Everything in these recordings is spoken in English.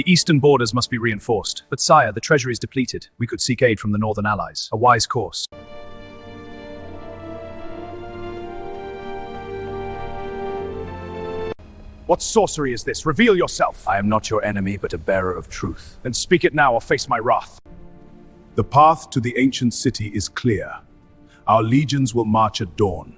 The eastern borders must be reinforced. But sire, the treasury is depleted. We could seek aid from the northern allies. A wise course. What sorcery is this? Reveal yourself. I am not your enemy, but a bearer of truth. Then speak it now or face my wrath. The path to the ancient city is clear. Our legions will march at dawn.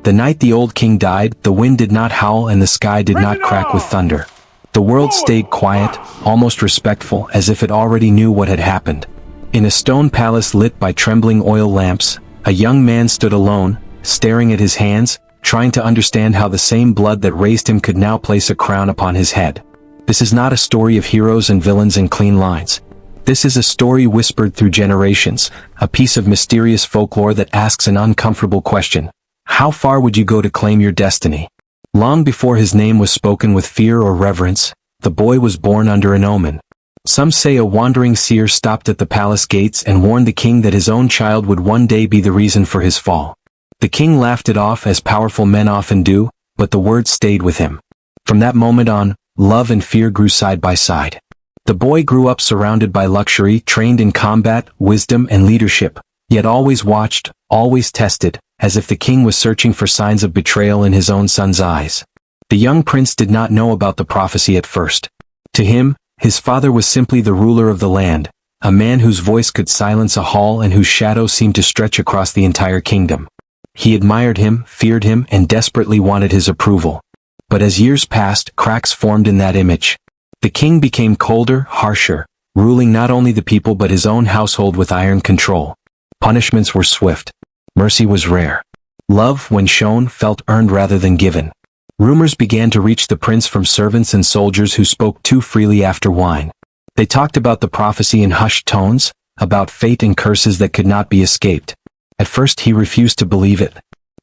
The night the old king died, the wind did not howl and the sky did not crack with thunder. The world stayed quiet, almost respectful, as if it already knew what had happened. In a stone palace lit by trembling oil lamps, a young man stood alone, staring at his hands, trying to understand how the same blood that raised him could now place a crown upon his head. This is not a story of heroes and villains and clean lines. This is a story whispered through generations, a piece of mysterious folklore that asks an uncomfortable question. How far would you go to claim your destiny? Long before his name was spoken with fear or reverence, the boy was born under an omen. Some say a wandering seer stopped at the palace gates and warned the king that his own child would one day be the reason for his fall. The king laughed it off as powerful men often do, but the word stayed with him. From that moment on, love and fear grew side by side. The boy grew up surrounded by luxury, trained in combat, wisdom, and leadership, yet always watched, always tested, as if the king was searching for signs of betrayal in his own son's eyes. The young prince did not know about the prophecy at first. To him, his father was simply the ruler of the land, a man whose voice could silence a hall and whose shadow seemed to stretch across the entire kingdom. He admired him, feared him, and desperately wanted his approval. But as years passed, cracks formed in that image. The king became colder, harsher, ruling not only the people but his own household with iron control. Punishments were swift. Mercy was rare. Love, when shown, felt earned rather than given. Rumors began to reach the prince from servants and soldiers who spoke too freely after wine. They talked about the prophecy in hushed tones, about fate and curses that could not be escaped. At first he refused to believe it.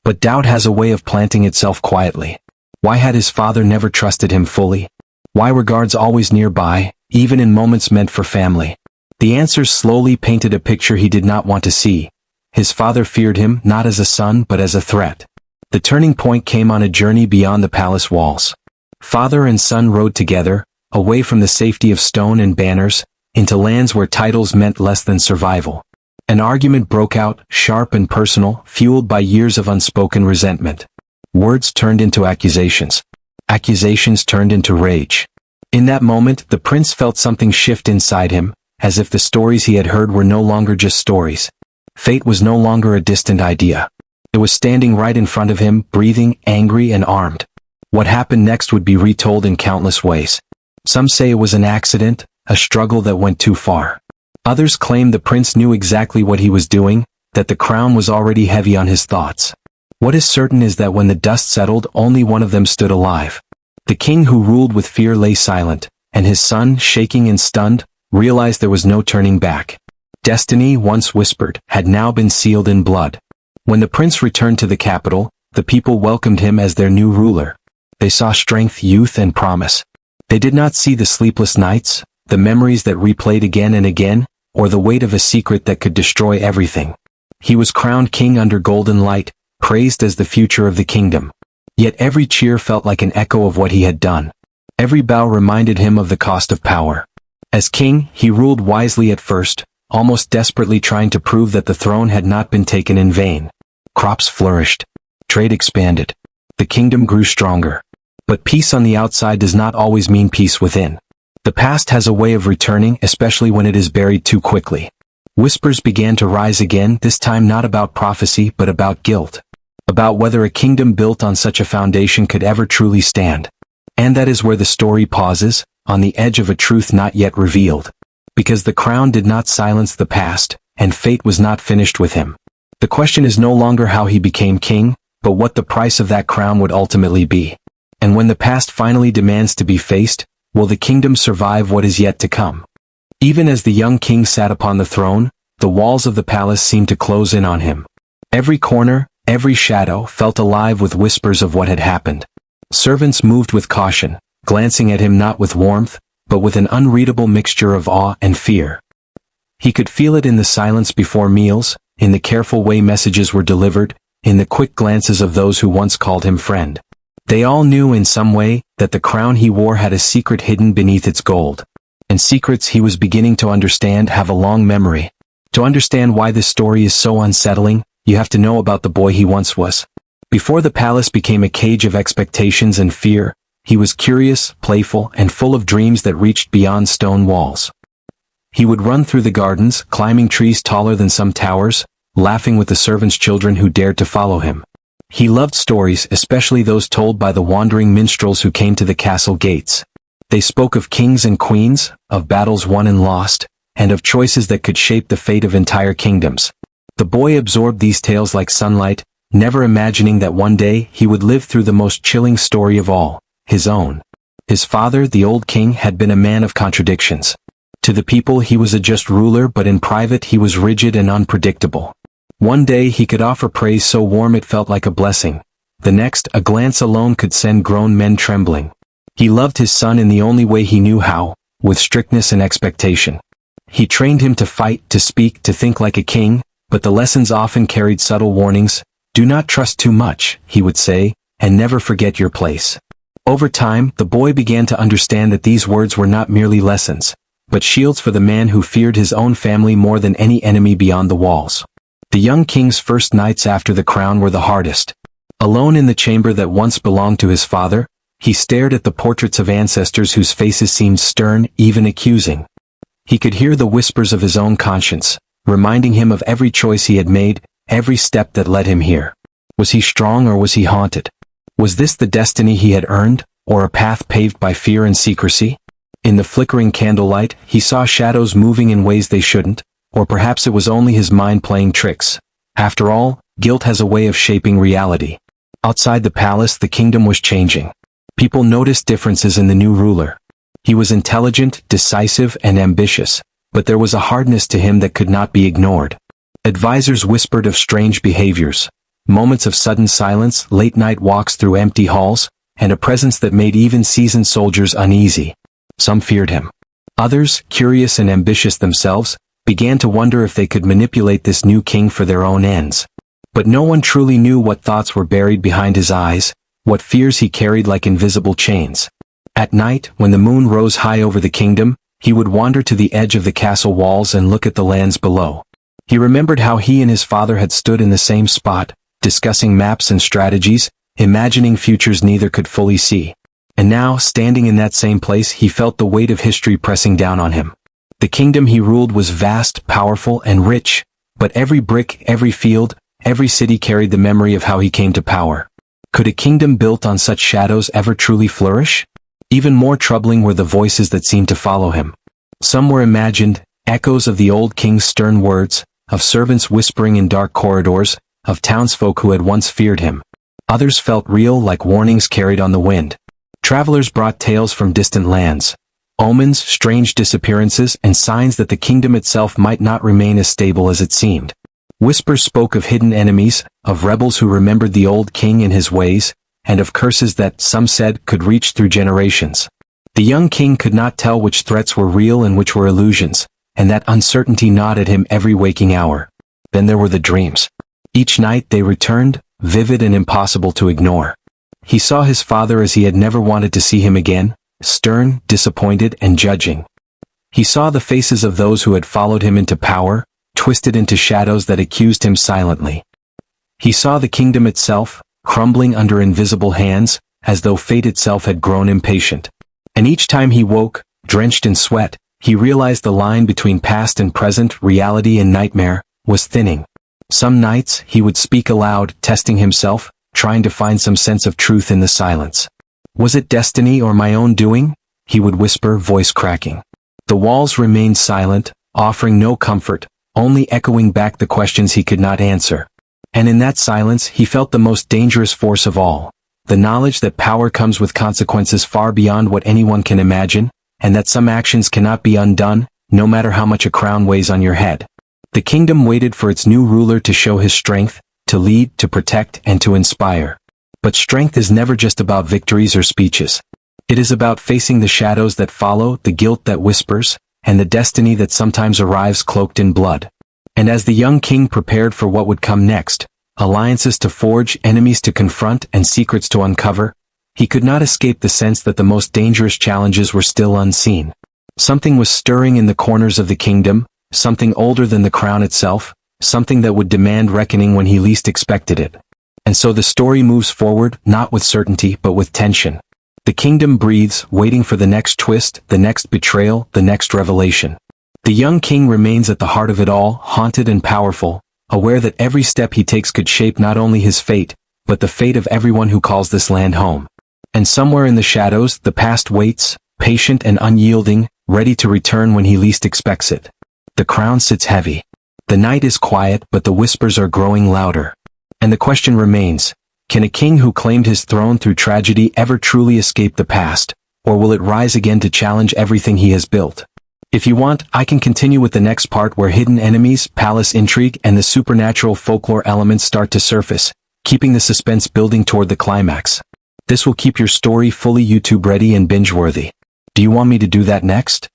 But doubt has a way of planting itself quietly. Why had his father never trusted him fully? Why were guards always nearby, even in moments meant for family? The answers slowly painted a picture he did not want to see. His father feared him not as a son but as a threat. The turning point came on a journey beyond the palace walls. Father and son rode together, away from the safety of stone and banners, into lands where titles meant less than survival. An argument broke out, sharp and personal, fueled by years of unspoken resentment. Words turned into accusations. Accusations turned into rage. In that moment, the prince felt something shift inside him, as if the stories he had heard were no longer just stories. Fate was no longer a distant idea. It was standing right in front of him, breathing, angry, and armed. What happened next would be retold in countless ways. Some say it was an accident, a struggle that went too far. Others claim the prince knew exactly what he was doing, that the crown was already heavy on his thoughts. What is certain is that when the dust settled, only one of them stood alive. The king who ruled with fear lay silent, and his son, shaking and stunned, realized there was no turning back. Destiny, once whispered, had now been sealed in blood. When the prince returned to the capital, the people welcomed him as their new ruler. They saw strength, youth, and promise. They did not see the sleepless nights, the memories that replayed again and again, or the weight of a secret that could destroy everything. He was crowned king under golden light, praised as the future of the kingdom. Yet every cheer felt like an echo of what he had done. Every bow reminded him of the cost of power. As king, he ruled wisely at first, almost desperately trying to prove that the throne had not been taken in vain. Crops flourished. Trade expanded. The kingdom grew stronger. But peace on the outside does not always mean peace within. The past has a way of returning, especially when it is buried too quickly. Whispers began to rise again, this time not about prophecy but about guilt. About whether a kingdom built on such a foundation could ever truly stand. And that is where the story pauses, on the edge of a truth not yet revealed. Because the crown did not silence the past, and fate was not finished with him. The question is no longer how he became king, but what the price of that crown would ultimately be. And when the past finally demands to be faced, will the kingdom survive what is yet to come? Even as the young king sat upon the throne, the walls of the palace seemed to close in on him. Every corner, every shadow felt alive with whispers of what had happened. Servants moved with caution, glancing at him not with warmth, but with an unreadable mixture of awe and fear. He could feel it in the silence before meals, in the careful way messages were delivered, in the quick glances of those who once called him friend. They all knew in some way that the crown he wore had a secret hidden beneath its gold. And secrets he was beginning to understand have a long memory. To understand why this story is so unsettling, you have to know about the boy he once was. Before the palace became a cage of expectations and fear, he was curious, playful, and full of dreams that reached beyond stone walls. He would run through the gardens, climbing trees taller than some towers, laughing with the servants' children who dared to follow him. He loved stories, especially those told by the wandering minstrels who came to the castle gates. They spoke of kings and queens, of battles won and lost, and of choices that could shape the fate of entire kingdoms. The boy absorbed these tales like sunlight, never imagining that one day he would live through the most chilling story of all, his own. His father, the old king, had been a man of contradictions. To the people he was a just ruler, but in private he was rigid and unpredictable. One day he could offer praise so warm it felt like a blessing. The next, a glance alone could send grown men trembling. He loved his son in the only way he knew how, with strictness and expectation. He trained him to fight, to speak, to think like a king, but the lessons often carried subtle warnings. Do not trust too much, he would say, and never forget your place. Over time, the boy began to understand that these words were not merely lessons, but shields for the man who feared his own family more than any enemy beyond the walls. The young king's first nights after the crown were the hardest. Alone in the chamber that once belonged to his father, he stared at the portraits of ancestors whose faces seemed stern, even accusing. He could hear the whispers of his own conscience, reminding him of every choice he had made, every step that led him here. Was he strong or was he haunted? Was this the destiny he had earned, or a path paved by fear and secrecy? In the flickering candlelight, he saw shadows moving in ways they shouldn't, or perhaps it was only his mind playing tricks. After all, guilt has a way of shaping reality. Outside the palace, the kingdom was changing. People noticed differences in the new ruler. He was intelligent, decisive, and ambitious, but there was a hardness to him that could not be ignored. Advisors whispered of strange behaviors, moments of sudden silence, late-night walks through empty halls, and a presence that made even seasoned soldiers uneasy. Some feared him. Others, curious and ambitious themselves, began to wonder if they could manipulate this new king for their own ends. But no one truly knew what thoughts were buried behind his eyes, what fears he carried like invisible chains. At night, when the moon rose high over the kingdom, he would wander to the edge of the castle walls and look at the lands below. He remembered how he and his father had stood in the same spot, discussing maps and strategies, imagining futures neither could fully see. And now, standing in that same place, he felt the weight of history pressing down on him. The kingdom he ruled was vast, powerful, and rich, but every brick, every field, every city carried the memory of how he came to power. Could a kingdom built on such shadows ever truly flourish? Even more troubling were the voices that seemed to follow him. Some were imagined, echoes of the old king's stern words, of servants whispering in dark corridors, of townsfolk who had once feared him. Others felt real, like warnings carried on the wind. Travelers brought tales from distant lands, omens, strange disappearances, and signs that the kingdom itself might not remain as stable as it seemed. Whispers spoke of hidden enemies, of rebels who remembered the old king and his ways, and of curses that, some said, could reach through generations. The young king could not tell which threats were real and which were illusions, and that uncertainty gnawed at him every waking hour. Then there were the dreams. Each night they returned, vivid and impossible to ignore. He saw his father as he had never wanted to see him again, stern, disappointed, and judging. He saw the faces of those who had followed him into power, twisted into shadows that accused him silently. He saw the kingdom itself, crumbling under invisible hands, as though fate itself had grown impatient. And each time he woke, drenched in sweat, he realized the line between past and present, reality and nightmare, was thinning. Some nights, he would speak aloud, testing himself, trying to find some sense of truth in the silence. Was it destiny or my own doing? He would whisper, voice cracking. The walls remained silent, offering no comfort, only echoing back the questions he could not answer. And in that silence, he felt the most dangerous force of all. The knowledge that power comes with consequences far beyond what anyone can imagine, and that some actions cannot be undone, no matter how much a crown weighs on your head. The kingdom waited for its new ruler to show his strength, to lead, to protect, and to inspire. But strength is never just about victories or speeches. It is about facing the shadows that follow, the guilt that whispers, and the destiny that sometimes arrives cloaked in blood. And as the young king prepared for what would come next, alliances to forge, enemies to confront, and secrets to uncover, he could not escape the sense that the most dangerous challenges were still unseen. Something was stirring in the corners of the kingdom, something older than the crown itself, something that would demand reckoning when he least expected it. And so the story moves forward, not with certainty but with tension. The kingdom breathes, waiting for the next twist, the next betrayal, the next revelation. The young king remains at the heart of it all, haunted and powerful, aware that every step he takes could shape not only his fate, but the fate of everyone who calls this land home. And somewhere in the shadows, the past waits, patient and unyielding, ready to return when he least expects it. The crown sits heavy. The night is quiet, but the whispers are growing louder. And the question remains, can a king who claimed his throne through tragedy ever truly escape the past, or will it rise again to challenge everything he has built? If you want, I can continue with the next part where hidden enemies, palace intrigue, and the supernatural folklore elements start to surface, keeping the suspense building toward the climax. This will keep your story fully YouTube ready and binge-worthy. Do you want me to do that next?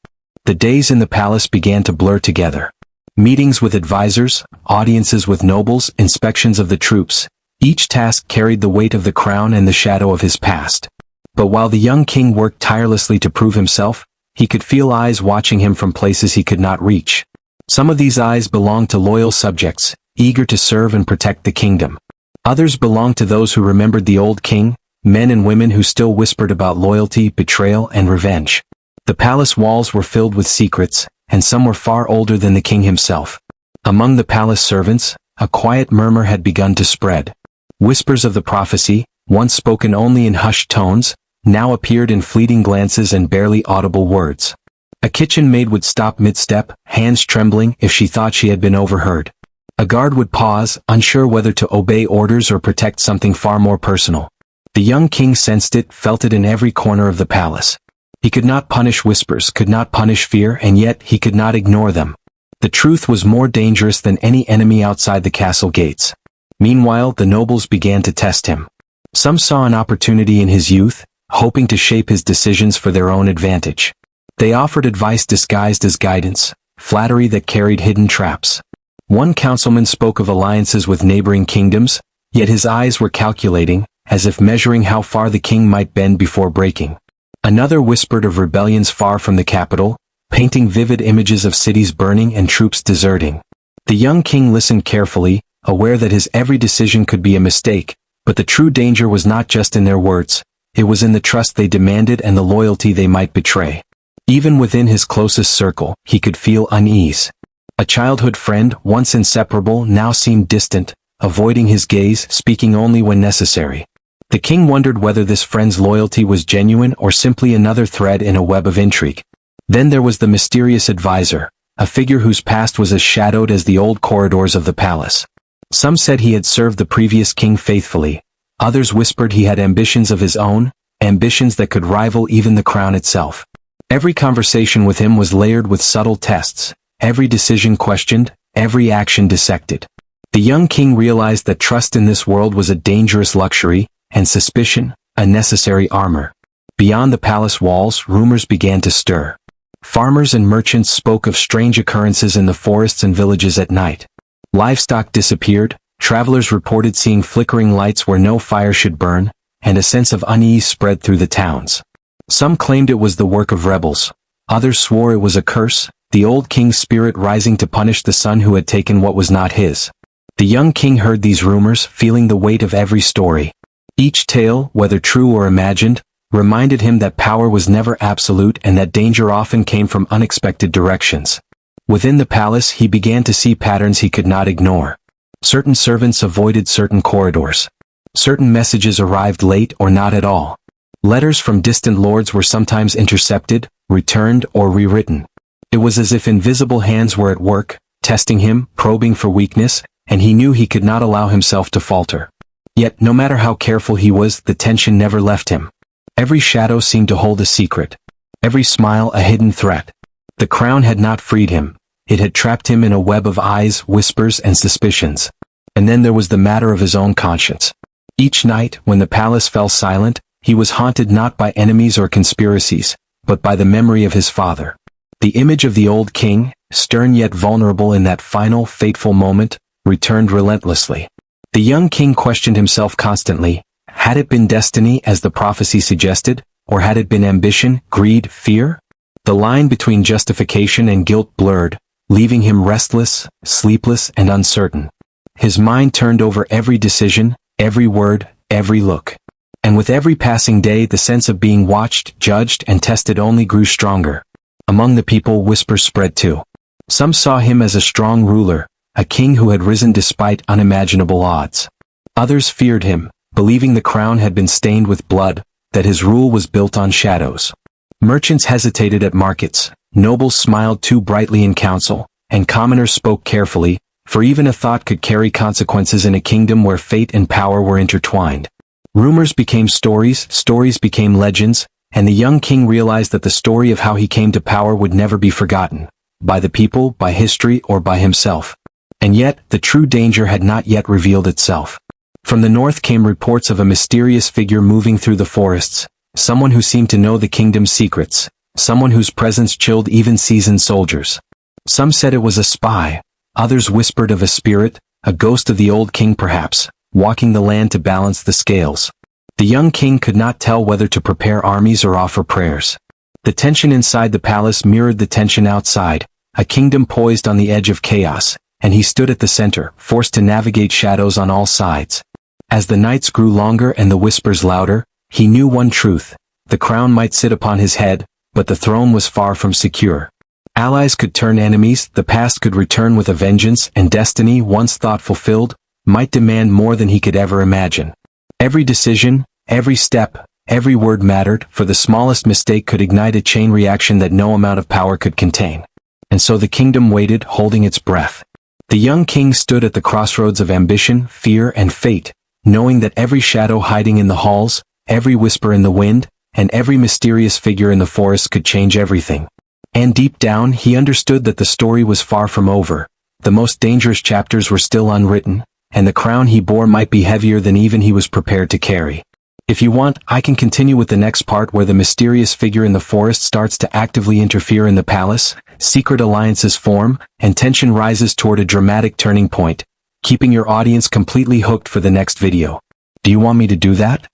The days in the palace began to blur together. Meetings with advisors, audiences with nobles, inspections of the troops. Each task carried the weight of the crown and the shadow of his past. But while the young king worked tirelessly to prove himself, he could feel eyes watching him from places he could not reach. Some of these eyes belonged to loyal subjects, eager to serve and protect the kingdom. Others belonged to those who remembered the old king, men and women who still whispered about loyalty, betrayal, and revenge. The palace walls were filled with secrets, and some were far older than the king himself. Among the palace servants, a quiet murmur had begun to spread. Whispers of the prophecy, once spoken only in hushed tones, now appeared in fleeting glances and barely audible words. A kitchen maid would stop mid-step, hands trembling if she thought she had been overheard. A guard would pause, unsure whether to obey orders or protect something far more personal. The young king sensed it, felt it in every corner of the palace. He could not punish whispers, could not punish fear, and yet he could not ignore them. The truth was more dangerous than any enemy outside the castle gates. Meanwhile, the nobles began to test him. Some saw an opportunity in his youth, hoping to shape his decisions for their own advantage. They offered advice disguised as guidance, flattery that carried hidden traps. One councilman spoke of alliances with neighboring kingdoms, yet his eyes were calculating, as if measuring how far the king might bend before breaking. Another whispered of rebellions far from the capital, painting vivid images of cities burning and troops deserting. The young king listened carefully, aware that his every decision could be a mistake, but the true danger was not just in their words. It was in the trust they demanded and the loyalty they might betray. Even within his closest circle, he could feel unease. A childhood friend, once inseparable, now seemed distant, avoiding his gaze, speaking only when necessary. The king wondered whether this friend's loyalty was genuine or simply another thread in a web of intrigue. Then there was the mysterious advisor, a figure whose past was as shadowed as the old corridors of the palace. Some said he had served the previous king faithfully. Others whispered he had ambitions of his own, ambitions that could rival even the crown itself. Every conversation with him was layered with subtle tests, every decision questioned, every action dissected. The young king realized that trust in this world was a dangerous luxury, and suspicion, a necessary armor. Beyond the palace walls, rumors began to stir. Farmers and merchants spoke of strange occurrences in the forests and villages at night. Livestock disappeared, travelers reported seeing flickering lights where no fire should burn, and a sense of unease spread through the towns. Some claimed it was the work of rebels. Others swore it was a curse, the old king's spirit rising to punish the son who had taken what was not his. The young king heard these rumors, feeling the weight of every story. Each tale, whether true or imagined, reminded him that power was never absolute and that danger often came from unexpected directions. Within the palace, he began to see patterns he could not ignore. Certain servants avoided certain corridors. Certain messages arrived late or not at all. Letters from distant lords were sometimes intercepted, returned, or rewritten. It was as if invisible hands were at work, testing him, probing for weakness, and he knew he could not allow himself to falter. Yet, no matter how careful he was, the tension never left him. Every shadow seemed to hold a secret. Every smile a hidden threat. The crown had not freed him. It had trapped him in a web of eyes, whispers, and suspicions. And then there was the matter of his own conscience. Each night, when the palace fell silent, he was haunted not by enemies or conspiracies, but by the memory of his father. The image of the old king, stern yet vulnerable in that final, fateful moment, returned relentlessly. The young king questioned himself constantly. Had it been destiny as the prophecy suggested, or had it been ambition, greed, fear? The line between justification and guilt blurred, leaving him restless, sleepless, and uncertain. His mind turned over every decision, every word, every look. And with every passing day the sense of being watched, judged, and tested only grew stronger. Among the people whispers spread too. Some saw him as a strong ruler, a king who had risen despite unimaginable odds. Others feared him, believing the crown had been stained with blood, that his rule was built on shadows. Merchants hesitated at markets, nobles smiled too brightly in council, and commoners spoke carefully, for even a thought could carry consequences in a kingdom where fate and power were intertwined. Rumors became stories, stories became legends, and the young king realized that the story of how he came to power would never be forgotten, by the people, by history, or by himself. And yet, the true danger had not yet revealed itself. From the north came reports of a mysterious figure moving through the forests, someone who seemed to know the kingdom's secrets, someone whose presence chilled even seasoned soldiers. Some said it was a spy, others whispered of a spirit, a ghost of the old king perhaps, walking the land to balance the scales. The young king could not tell whether to prepare armies or offer prayers. The tension inside the palace mirrored the tension outside, a kingdom poised on the edge of chaos, and he stood at the center, forced to navigate shadows on all sides. As the nights grew longer and the whispers louder, he knew one truth: the crown might sit upon his head, but the throne was far from secure. Allies could turn enemies, the past could return with a vengeance, and destiny, once thought fulfilled, might demand more than he could ever imagine. Every decision, every step, every word mattered, for the smallest mistake could ignite a chain reaction that no amount of power could contain. And so the kingdom waited, holding its breath. The young king stood at the crossroads of ambition, fear, and fate, knowing that every shadow hiding in the halls, every whisper in the wind, and every mysterious figure in the forest could change everything. And deep down, he understood that the story was far from over. The most dangerous chapters were still unwritten, and the crown he bore might be heavier than even he was prepared to carry. If you want, I can continue with the next part where the mysterious figure in the forest starts to actively interfere in the palace, secret alliances form, and tension rises toward a dramatic turning point, keeping your audience completely hooked for the next video. Do you want me to do that?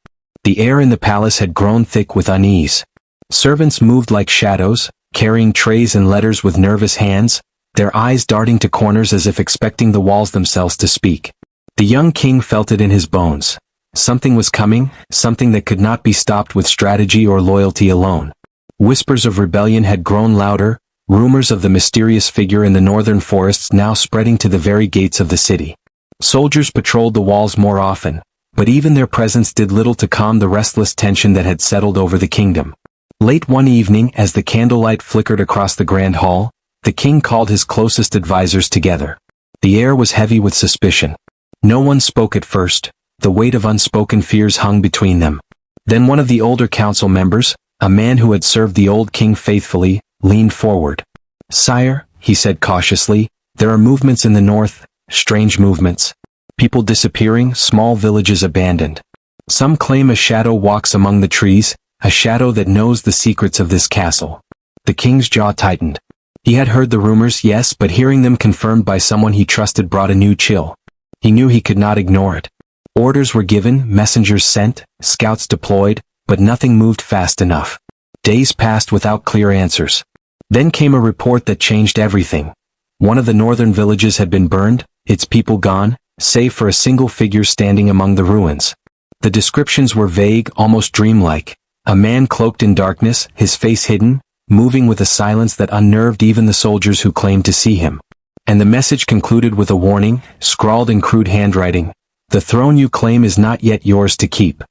The air in the palace had grown thick with unease. Servants moved like shadows, carrying trays and letters with nervous hands, their eyes darting to corners as if expecting the walls themselves to speak. The young king felt it in his bones. Something was coming, something that could not be stopped with strategy or loyalty alone. Whispers of rebellion had grown louder, rumors of the mysterious figure in the northern forests now spreading to the very gates of the city. Soldiers patrolled the walls more often, but even their presence did little to calm the restless tension that had settled over the kingdom. Late one evening, as the candlelight flickered across the grand hall, the king called his closest advisors together. The air was heavy with suspicion. No one spoke at first. The weight of unspoken fears hung between them. Then one of the older council members, a man who had served the old king faithfully, leaned forward. "Sire," he said cautiously, "there are movements in the north, strange movements. People disappearing, small villages abandoned. Some claim a shadow walks among the trees, a shadow that knows the secrets of this castle." The king's jaw tightened. He had heard the rumors, yes, but hearing them confirmed by someone he trusted brought a new chill. He knew he could not ignore it. Orders were given, messengers sent, scouts deployed, but nothing moved fast enough. Days passed without clear answers. Then came a report that changed everything. One of the northern villages had been burned, its people gone, save for a single figure standing among the ruins. The descriptions were vague, almost dreamlike. A man cloaked in darkness, his face hidden, moving with a silence that unnerved even the soldiers who claimed to see him. And the message concluded with a warning, scrawled in crude handwriting: "The throne you claim is not yet yours to keep."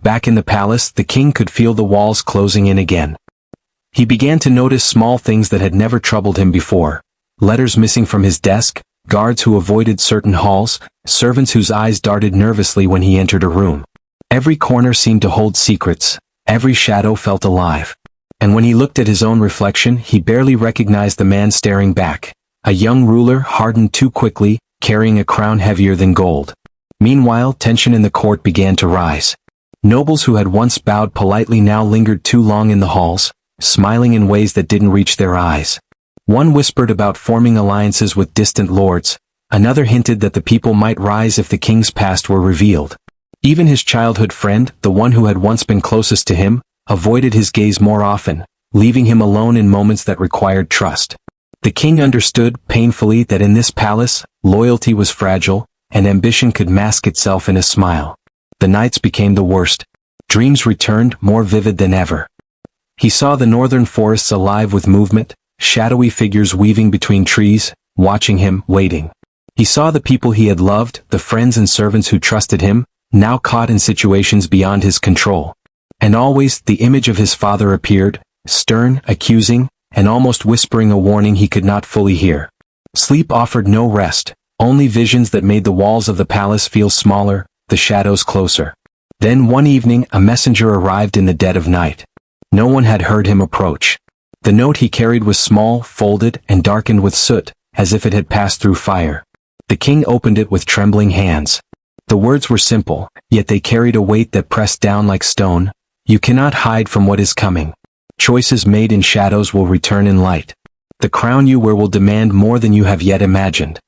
Back in the palace, the king could feel the walls closing in again. He began to notice small things that had never troubled him before. Letters missing from his desk, guards who avoided certain halls, servants whose eyes darted nervously when he entered a room. Every corner seemed to hold secrets, every shadow felt alive. And when he looked at his own reflection, he barely recognized the man staring back. A young ruler hardened too quickly, carrying a crown heavier than gold. Meanwhile, tension in the court began to rise. Nobles who had once bowed politely now lingered too long in the halls, smiling in ways that didn't reach their eyes. One whispered about forming alliances with distant lords, another hinted that the people might rise if the king's past were revealed. Even his childhood friend, the one who had once been closest to him, avoided his gaze more often, leaving him alone in moments that required trust. The king understood, painfully, that in this palace, loyalty was fragile, and ambition could mask itself in a smile. The nights became the worst. Dreams returned, more vivid than ever. He saw the northern forests alive with movement, shadowy figures weaving between trees, watching him, waiting. He saw the people he had loved, the friends and servants who trusted him, now caught in situations beyond his control. And always, the image of his father appeared, stern, accusing, and almost whispering a warning he could not fully hear. Sleep offered no rest, only visions that made the walls of the palace feel smaller, the shadows closer. Then one evening a messenger arrived in the dead of night. No one had heard him approach. The note he carried was small, folded, and darkened with soot, as if it had passed through fire. The king opened it with trembling hands. The words were simple, yet they carried a weight that pressed down like stone. You cannot hide from what is coming. Choices made in shadows will return in light. The crown you wear will demand more than you have yet imagined.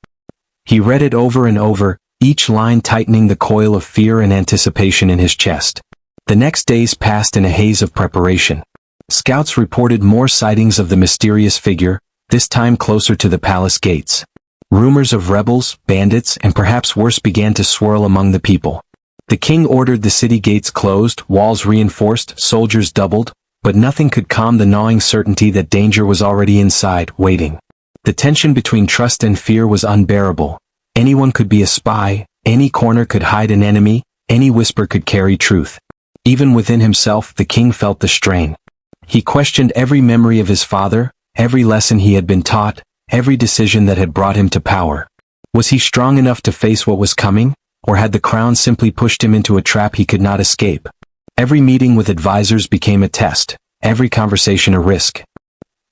He read it over and over, each line tightening the coil of fear and anticipation in his chest. The next days passed in a haze of preparation. Scouts reported more sightings of the mysterious figure, this time closer to the palace gates. Rumors of rebels, bandits, and perhaps worse began to swirl among the people. The king ordered the city gates closed, walls reinforced, soldiers doubled, but nothing could calm the gnawing certainty that danger was already inside, waiting. The tension between trust and fear was unbearable. Anyone could be a spy, any corner could hide an enemy, any whisper could carry truth. Even within himself, the king felt the strain. He questioned every memory of his father, every lesson he had been taught, every decision that had brought him to power. Was he strong enough to face what was coming, or had the crown simply pushed him into a trap he could not escape? Every meeting with advisors became a test, every conversation a risk.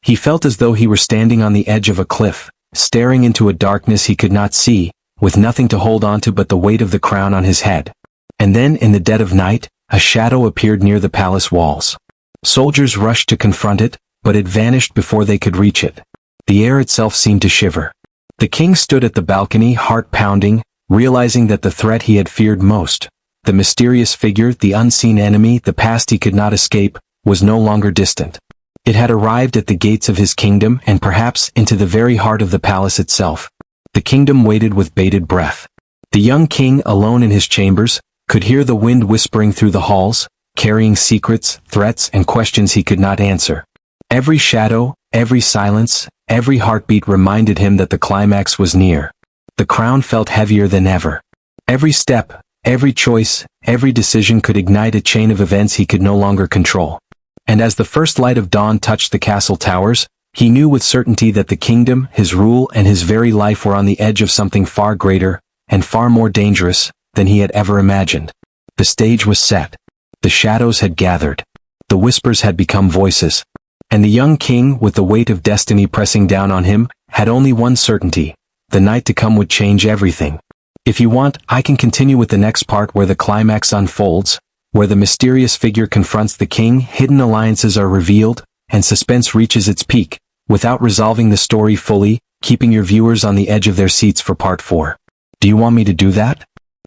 He felt as though he were standing on the edge of a cliff, staring into a darkness he could not see, with nothing to hold on to but the weight of the crown on his head. And then, in the dead of night, a shadow appeared near the palace walls. Soldiers rushed to confront it, but it vanished before they could reach it. The air itself seemed to shiver. The king stood at the balcony, heart pounding, realizing that the threat he had feared most, the mysterious figure, the unseen enemy, the past he could not escape, was no longer distant. It had arrived at the gates of his kingdom and perhaps into the very heart of the palace itself. The kingdom waited with bated breath. The young king, alone in his chambers, could hear the wind whispering through the halls, carrying secrets, threats, and questions he could not answer. Every shadow, every silence, every heartbeat reminded him that the climax was near. The crown felt heavier than ever. Every step, every choice, every decision could ignite a chain of events he could no longer control. And as the first light of dawn touched the castle towers, he knew with certainty that the kingdom, his rule, and his very life were on the edge of something far greater, and far more dangerous, than he had ever imagined. The stage was set. The shadows had gathered. The whispers had become voices. And the young king, with the weight of destiny pressing down on him, had only one certainty: the night to come would change everything. If you want, I can continue with the next part where the climax unfolds, where the mysterious figure confronts the king, hidden alliances are revealed, and suspense reaches its peak, without resolving the story fully, keeping your viewers on the edge of their seats for part 4. Do you want me to do that?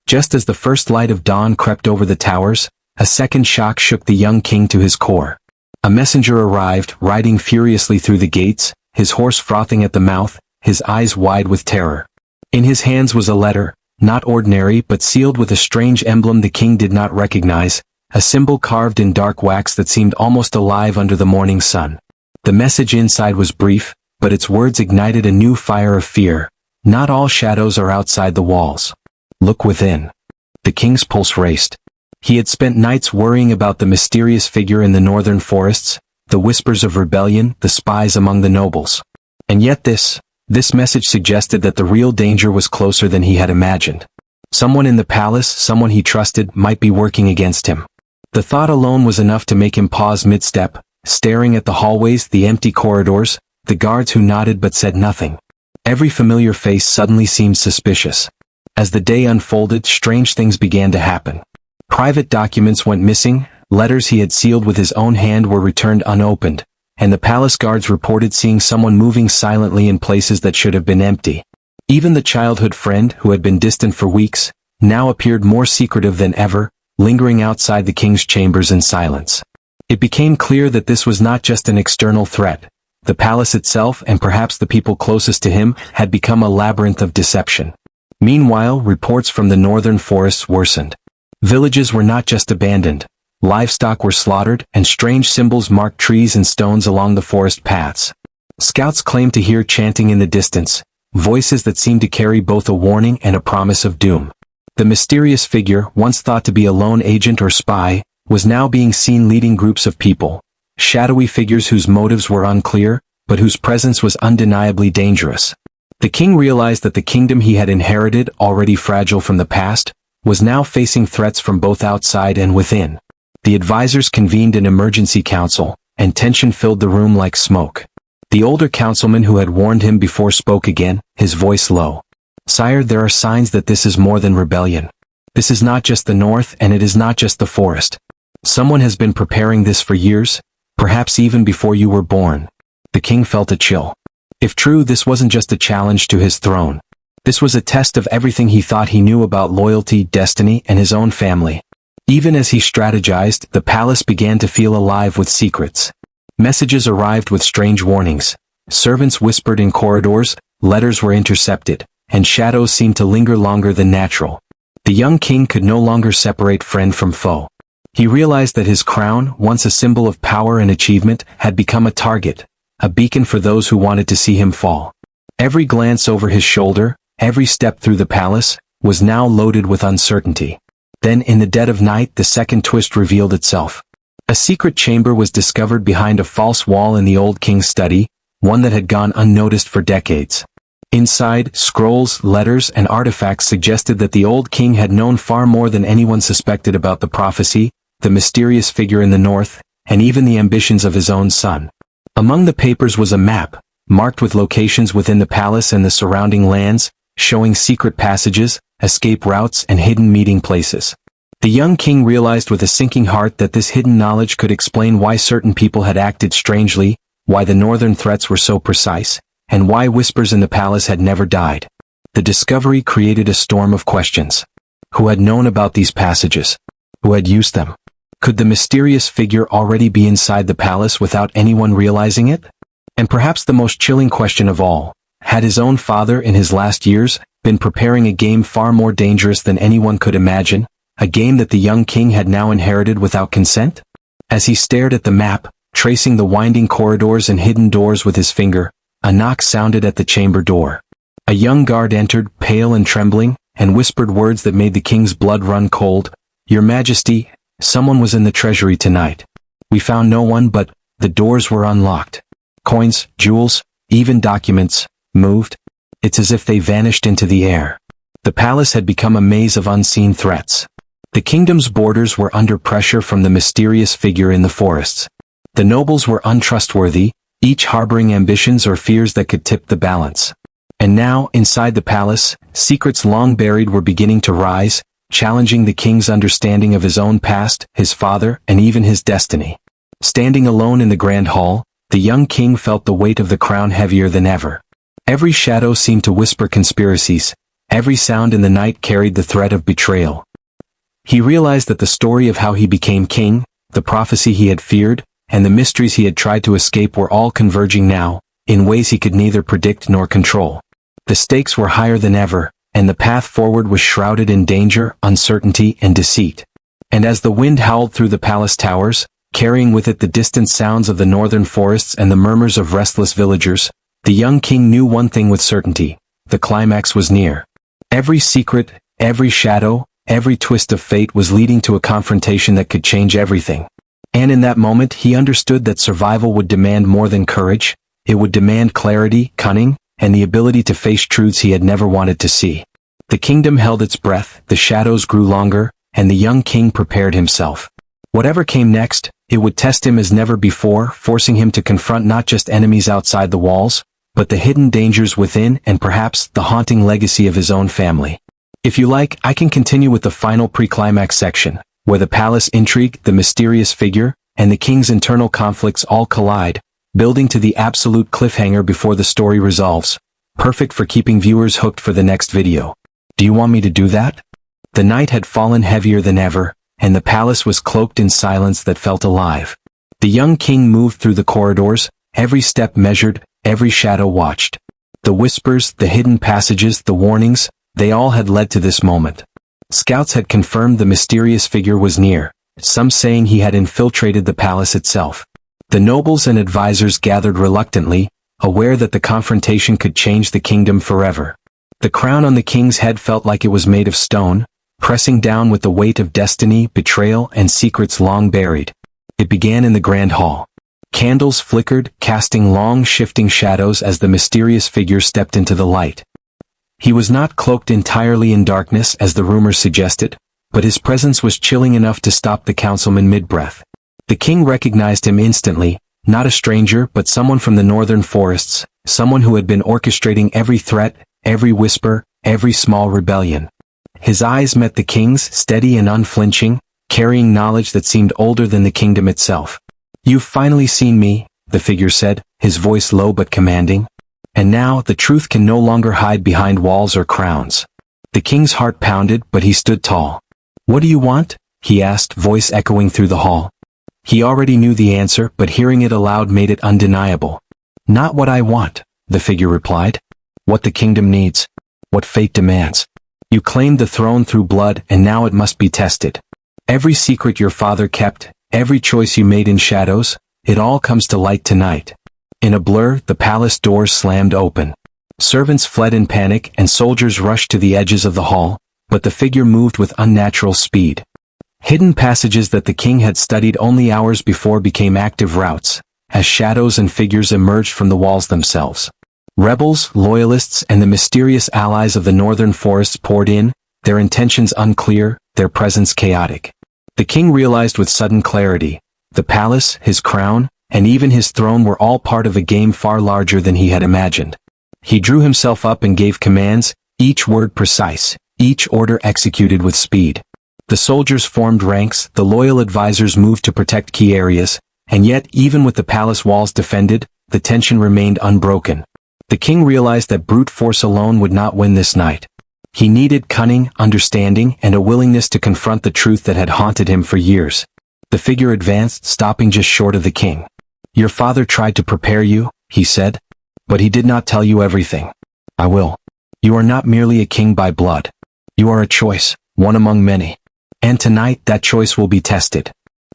Just as the first light of dawn crept over the towers, a second shock shook the young king to his core. A messenger arrived, riding furiously through the gates, his horse frothing at the mouth, his eyes wide with terror. In his hands was a letter, not ordinary but sealed with a strange emblem the king did not recognize, a symbol carved in dark wax that seemed almost alive under the morning sun. The message inside was brief, but its words ignited a new fire of fear. Not all shadows are outside the walls. Look within. The king's pulse raced. He had spent nights worrying about the mysterious figure in the northern forests, the whispers of rebellion, the spies among the nobles. And yet this message suggested that the real danger was closer than he had imagined. Someone in the palace, someone he trusted, might be working against him. The thought alone was enough to make him pause mid-step, staring at the hallways, the empty corridors, the guards who nodded but said nothing. Every familiar face suddenly seemed suspicious. As the day unfolded, strange things began to happen. Private documents went missing, letters he had sealed with his own hand were returned unopened, and the palace guards reported seeing someone moving silently in places that should have been empty. Even the childhood friend, who had been distant for weeks, now appeared more secretive than ever, lingering outside the king's chambers in silence. It became clear that this was not just an external threat. The palace itself, and perhaps the people closest to him, had become a labyrinth of deception. Meanwhile, reports from the northern forests worsened. Villages were not just abandoned. Livestock were slaughtered, and strange symbols marked trees and stones along the forest paths. Scouts claimed to hear chanting in the distance, voices that seemed to carry both a warning and a promise of doom. The mysterious figure, once thought to be a lone agent or spy, was now being seen leading groups of people. Shadowy figures whose motives were unclear, but whose presence was undeniably dangerous. The king realized that the kingdom he had inherited, already fragile from the past, was now facing threats from both outside and within. The advisors convened an emergency council, and tension filled the room like smoke. The older councilman who had warned him before spoke again, his voice low. "Sire, there are signs that this is more than rebellion. This is not just the north, and it is not just the forest. Someone has been preparing this for years, perhaps even before you were born." The king felt a chill. If true, this wasn't just a challenge to his throne. This was a test of everything he thought he knew about loyalty, destiny, and his own family. Even as he strategized, the palace began to feel alive with secrets. Messages arrived with strange warnings. Servants whispered in corridors, letters were intercepted, and shadows seemed to linger longer than natural. The young king could no longer separate friend from foe. He realized that his crown, once a symbol of power and achievement, had become a target, a beacon for those who wanted to see him fall. Every glance over his shoulder, every step through the palace, was now loaded with uncertainty. Then in the dead of night the second twist revealed itself. A secret chamber was discovered behind a false wall in the old king's study, one that had gone unnoticed for decades. Inside, scrolls, letters, and artifacts suggested that the old king had known far more than anyone suspected about the prophecy, the mysterious figure in the north, and even the ambitions of his own son. Among the papers was a map, marked with locations within the palace and the surrounding lands, showing secret passages, escape routes, and hidden meeting places. The young king realized with a sinking heart that this hidden knowledge could explain why certain people had acted strangely, why the northern threats were so precise, and why whispers in the palace had never died. The discovery created a storm of questions. Who had known about these passages? Who had used them? Could the mysterious figure already be inside the palace without anyone realizing it? And perhaps the most chilling question of all, had his own father in his last years been preparing a game far more dangerous than anyone could imagine, a game that the young king had now inherited without consent? As he stared at the map, tracing the winding corridors and hidden doors with his finger, a knock sounded at the chamber door. A young guard entered, pale and trembling, and whispered words that made the king's blood run cold. "Your Majesty, someone was in the treasury tonight. We found no one, but the doors were unlocked. Coins, jewels, even documents, moved. It's as if they vanished into the air." The palace had become a maze of unseen threats. The kingdom's borders were under pressure from the mysterious figure in the forests. The nobles were untrustworthy, each harboring ambitions or fears that could tip the balance. And now, inside the palace, secrets long buried were beginning to rise, challenging the king's understanding of his own past, his father, and even his destiny. Standing alone in the grand hall, the young king felt the weight of the crown heavier than ever. Every shadow seemed to whisper conspiracies, every sound in the night carried the threat of betrayal. He realized that the story of how he became king, the prophecy he had feared, and the mysteries he had tried to escape were all converging now, in ways he could neither predict nor control. The stakes were higher than ever, and the path forward was shrouded in danger, uncertainty, and deceit. And as the wind howled through the palace towers, carrying with it the distant sounds of the northern forests and the murmurs of restless villagers, the young king knew one thing with certainty: the climax was near. Every secret, every shadow, every twist of fate was leading to a confrontation that could change everything. And in that moment he understood that survival would demand more than courage. It would demand clarity, cunning, and the ability to face truths he had never wanted to see. The kingdom held its breath, the shadows grew longer, and the young king prepared himself. Whatever came next, it would test him as never before, forcing him to confront not just enemies outside the walls, but the hidden dangers within and perhaps the haunting legacy of his own family. If you like, I can continue with the final pre-climax section, where the palace intrigue, the mysterious figure, and the king's internal conflicts all collide, building to the absolute cliffhanger before the story resolves. Perfect for keeping viewers hooked for the next video. Do you want me to do that? The night had fallen heavier than ever, and the palace was cloaked in silence that felt alive. The young king moved through the corridors, every step measured, every shadow watched. The whispers, the hidden passages, the warnings, they all had led to this moment. Scouts had confirmed the mysterious figure was near, some saying he had infiltrated the palace itself. The nobles and advisors gathered reluctantly, aware that the confrontation could change the kingdom forever. The crown on the king's head felt like it was made of stone, pressing down with the weight of destiny, betrayal, and secrets long buried. It began in the grand hall. Candles flickered, casting long shifting shadows as the mysterious figure stepped into the light. He was not cloaked entirely in darkness as the rumors suggested, but his presence was chilling enough to stop the councilman mid-breath. The king recognized him instantly, not a stranger but someone from the northern forests, someone who had been orchestrating every threat, every whisper, every small rebellion. His eyes met the king's, steady and unflinching, carrying knowledge that seemed older than the kingdom itself. "You've finally seen me," the figure said, his voice low but commanding. "And now the truth can no longer hide behind walls or crowns." The king's heart pounded, but he stood tall. "What do you want?" he asked, voice echoing through the hall. He already knew the answer, but hearing it aloud made it undeniable. "Not what I want," the figure replied. "What the kingdom needs. What fate demands. You claimed the throne through blood, and now it must be tested. Every secret your father kept, every choice you made in shadows, it all comes to light tonight." In a blur, the palace doors slammed open. Servants fled in panic and soldiers rushed to the edges of the hall, but the figure moved with unnatural speed. Hidden passages that the king had studied only hours before became active routes, as shadows and figures emerged from the walls themselves. Rebels, loyalists, and the mysterious allies of the northern forests poured in, their intentions unclear, their presence chaotic. The king realized with sudden clarity, the palace, his crown, and even his throne were all part of a game far larger than he had imagined. He drew himself up and gave commands, each word precise, each order executed with speed. The soldiers formed ranks, the loyal advisors moved to protect key areas, and yet even with the palace walls defended, the tension remained unbroken. The king realized that brute force alone would not win this night. He needed cunning, understanding, and a willingness to confront the truth that had haunted him for years. The figure advanced, stopping just short of the king. "Your father tried to prepare you," he said, "but he did not tell you everything. I will. You are not merely a king by blood. You are a choice, one among many. And tonight that choice will be tested."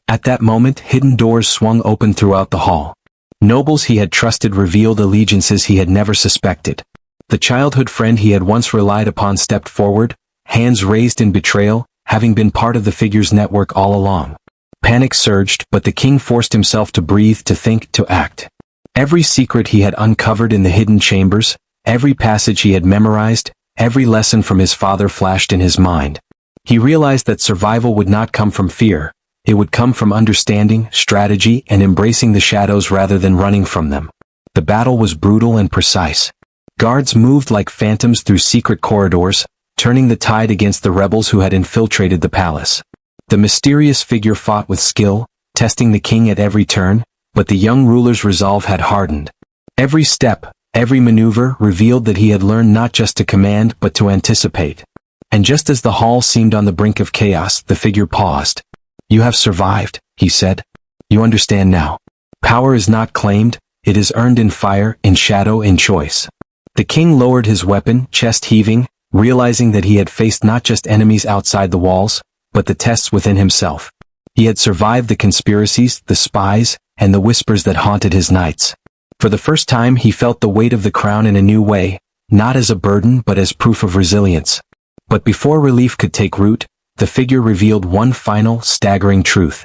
At that moment, hidden doors swung open throughout the hall. Nobles he had trusted revealed allegiances he had never suspected. The childhood friend he had once relied upon stepped forward, hands raised in betrayal, having been part of the figure's network all along. Panic surged, but the king forced himself to breathe, to think, to act. Every secret he had uncovered in the hidden chambers, every passage he had memorized, every lesson from his father flashed in his mind. He realized that survival would not come from fear. It would come from understanding, strategy, and embracing the shadows rather than running from them. The battle was brutal and precise. Guards moved like phantoms through secret corridors, turning the tide against the rebels who had infiltrated the palace. The mysterious figure fought with skill, testing the king at every turn, but the young ruler's resolve had hardened. Every step, every maneuver revealed that he had learned not just to command but to anticipate. And just as the hall seemed on the brink of chaos, the figure paused. "You have survived," he said. "You understand now. Power is not claimed, it is earned in fire, in shadow, in choice." The king lowered his weapon, chest heaving, realizing that he had faced not just enemies outside the walls, but the tests within himself. He had survived the conspiracies, the spies, and the whispers that haunted his nights. For the first time he felt the weight of the crown in a new way, not as a burden but as proof of resilience. But before relief could take root, the figure revealed one final, staggering truth.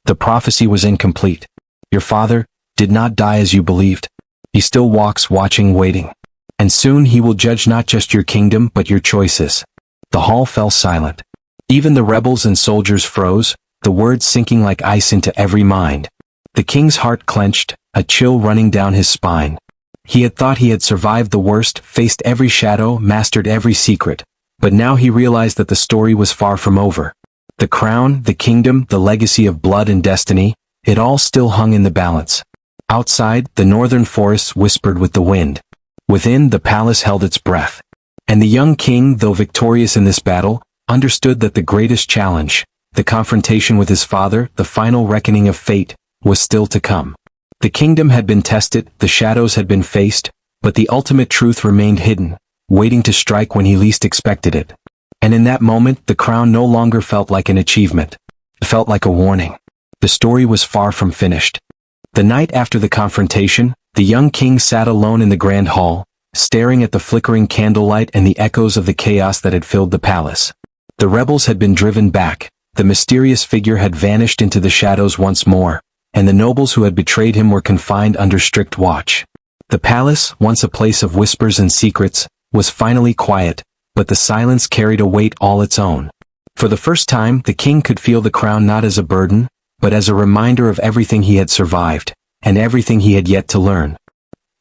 The prophecy was incomplete. Your father did not die as you believed. He still walks, watching, waiting. And soon he will judge not just your kingdom but your choices. The hall fell silent. Even the rebels and soldiers froze, the words sinking like ice into every mind. The king's heart clenched, a chill running down his spine. He had thought he had survived the worst, faced every shadow, mastered every secret. But now he realized that the story was far from over. The crown, the kingdom, the legacy of blood and destiny, it all still hung in the balance. Outside, the northern forests whispered with the wind. Within, the palace held its breath. And the young king, though victorious in this battle, understood that the greatest challenge, the confrontation with his father, the final reckoning of fate, was still to come. The kingdom had been tested, the shadows had been faced, but the ultimate truth remained hidden, waiting to strike when he least expected it. And in that moment, the crown no longer felt like an achievement. It felt like a warning. The story was far from finished. The night after the confrontation, the young king sat alone in the grand hall, staring at the flickering candlelight and the echoes of the chaos that had filled the palace. The rebels had been driven back, the mysterious figure had vanished into the shadows once more, and the nobles who had betrayed him were confined under strict watch. The palace, once a place of whispers and secrets, was finally quiet, but the silence carried a weight all its own. For the first time, the king could feel the crown not as a burden, but as a reminder of everything he had survived, and everything he had yet to learn.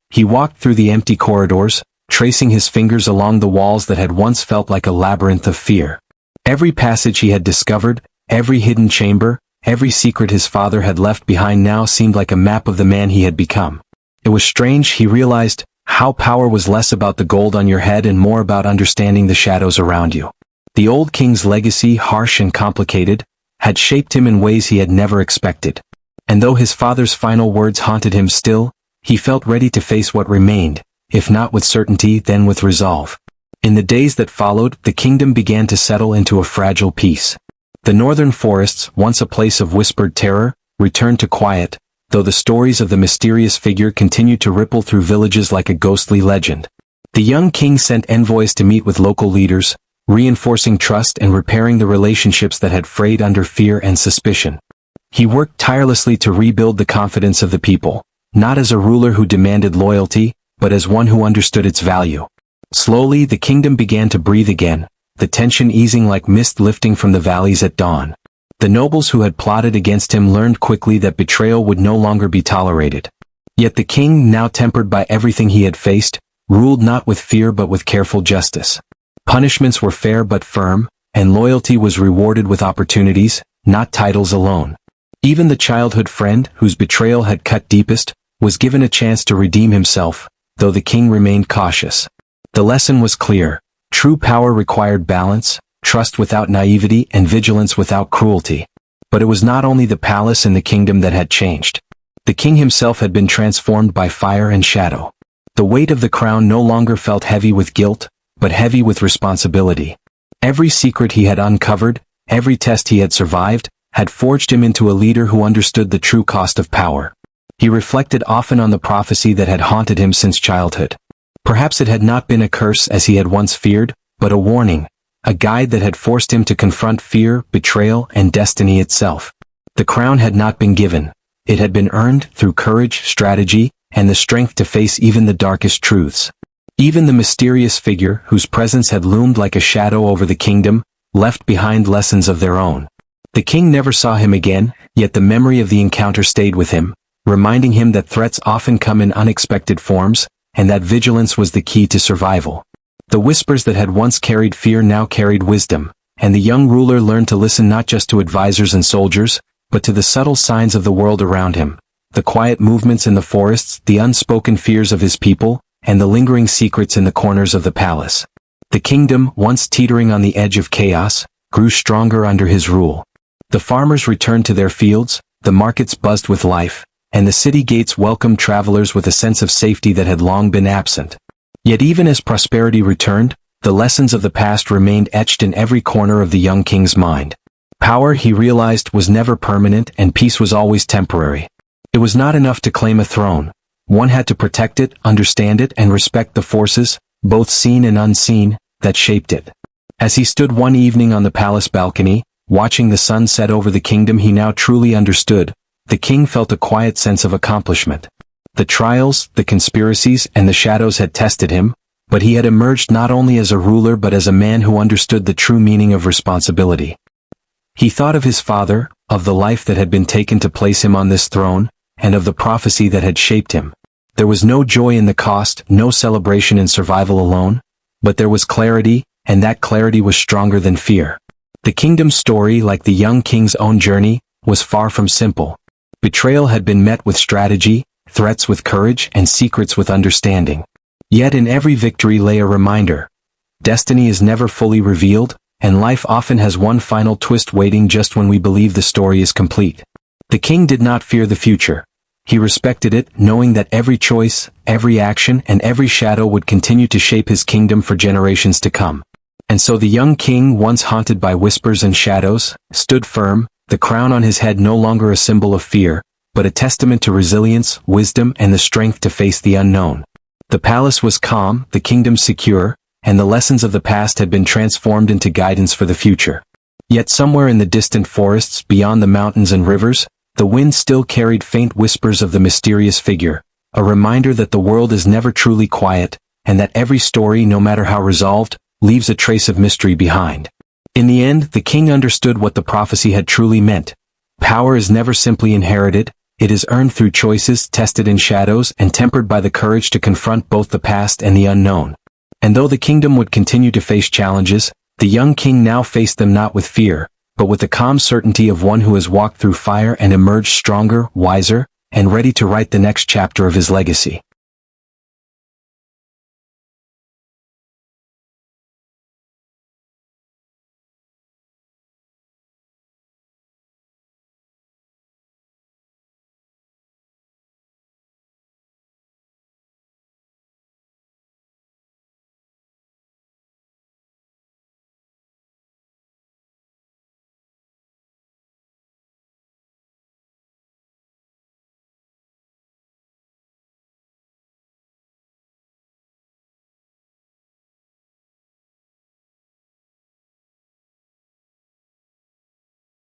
He walked through the empty corridors, tracing his fingers along the walls that had once felt like a labyrinth of fear. Every passage he had discovered, every hidden chamber, every secret his father had left behind now seemed like a map of the man he had become. It was strange, he realized, how power was less about the gold on your head and more about understanding the shadows around you. The old king's legacy, harsh and complicated, had shaped him in ways he had never expected. And though his father's final words haunted him still, he felt ready to face what remained, if not with certainty, then with resolve. In the days that followed, the kingdom began to settle into a fragile peace. The northern forests, once a place of whispered terror, returned to quiet, though the stories of the mysterious figure continued to ripple through villages like a ghostly legend. The young king sent envoys to meet with local leaders, reinforcing trust and repairing the relationships that had frayed under fear and suspicion. He worked tirelessly to rebuild the confidence of the people, not as a ruler who demanded loyalty, but as one who understood its value. Slowly, the kingdom began to breathe again, the tension easing like mist lifting from the valleys at dawn. The nobles who had plotted against him learned quickly that betrayal would no longer be tolerated. Yet the king, now tempered by everything he had faced, ruled not with fear but with careful justice. Punishments were fair but firm, and loyalty was rewarded with opportunities, not titles alone. Even the childhood friend, whose betrayal had cut deepest, was given a chance to redeem himself, though the king remained cautious. The lesson was clear. True power required balance, trust without naivety, and vigilance without cruelty. But it was not only the palace and the kingdom that had changed. The king himself had been transformed by fire and shadow. The weight of the crown no longer felt heavy with guilt, but heavy with responsibility. Every secret he had uncovered, every test he had survived, had forged him into a leader who understood the true cost of power. He reflected often on the prophecy that had haunted him since childhood. Perhaps it had not been a curse as he had once feared, but a warning, a guide that had forced him to confront fear, betrayal, and destiny itself. The crown had not been given. It had been earned through courage, strategy, and the strength to face even the darkest truths. Even the mysterious figure, whose presence had loomed like a shadow over the kingdom, left behind lessons of their own. The king never saw him again, yet the memory of the encounter stayed with him, reminding him that threats often come in unexpected forms, and that vigilance was the key to survival. The whispers that had once carried fear now carried wisdom, and the young ruler learned to listen not just to advisors and soldiers, but to the subtle signs of the world around him, the quiet movements in the forests, the unspoken fears of his people, and the lingering secrets in the corners of the palace. The kingdom, once teetering on the edge of chaos, grew stronger under his rule. The farmers returned to their fields, the markets buzzed with life, and the city gates welcomed travelers with a sense of safety that had long been absent. Yet even as prosperity returned, the lessons of the past remained etched in every corner of the young king's mind. Power, he realized, was never permanent, and peace was always temporary. It was not enough to claim a throne. One had to protect it, understand it, and respect the forces, both seen and unseen, that shaped it. As he stood one evening on the palace balcony, watching the sun set over the kingdom he now truly understood, the king felt a quiet sense of accomplishment. The trials, the conspiracies, and the shadows had tested him, but he had emerged not only as a ruler but as a man who understood the true meaning of responsibility. He thought of his father, of the life that had been taken to place him on this throne, and of the prophecy that had shaped him. There was no joy in the cost, no celebration in survival alone, but there was clarity, and that clarity was stronger than fear. The kingdom's story, like the young king's own journey, was far from simple. Betrayal had been met with strategy, threats with courage, and secrets with understanding. Yet in every victory lay a reminder. Destiny is never fully revealed, and life often has one final twist waiting just when we believe the story is complete. The king did not fear the future. He respected it, knowing that every choice, every action, and every shadow would continue to shape his kingdom for generations to come. And so the young king, once haunted by whispers and shadows, stood firm, the crown on his head no longer a symbol of fear, but a testament to resilience, wisdom, and the strength to face the unknown. The palace was calm, the kingdom secure, and the lessons of the past had been transformed into guidance for the future. Yet somewhere in the distant forests, beyond the mountains and rivers, the wind still carried faint whispers of the mysterious figure, a reminder that the world is never truly quiet, and that every story, no matter how resolved, leaves a trace of mystery behind. In the end, the king understood what the prophecy had truly meant. Power is never simply inherited, it is earned through choices, tested in shadows, and tempered by the courage to confront both the past and the unknown. And though the kingdom would continue to face challenges, the young king now faced them not with fear, but with the calm certainty of one who has walked through fire and emerged stronger, wiser, and ready to write the next chapter of his legacy.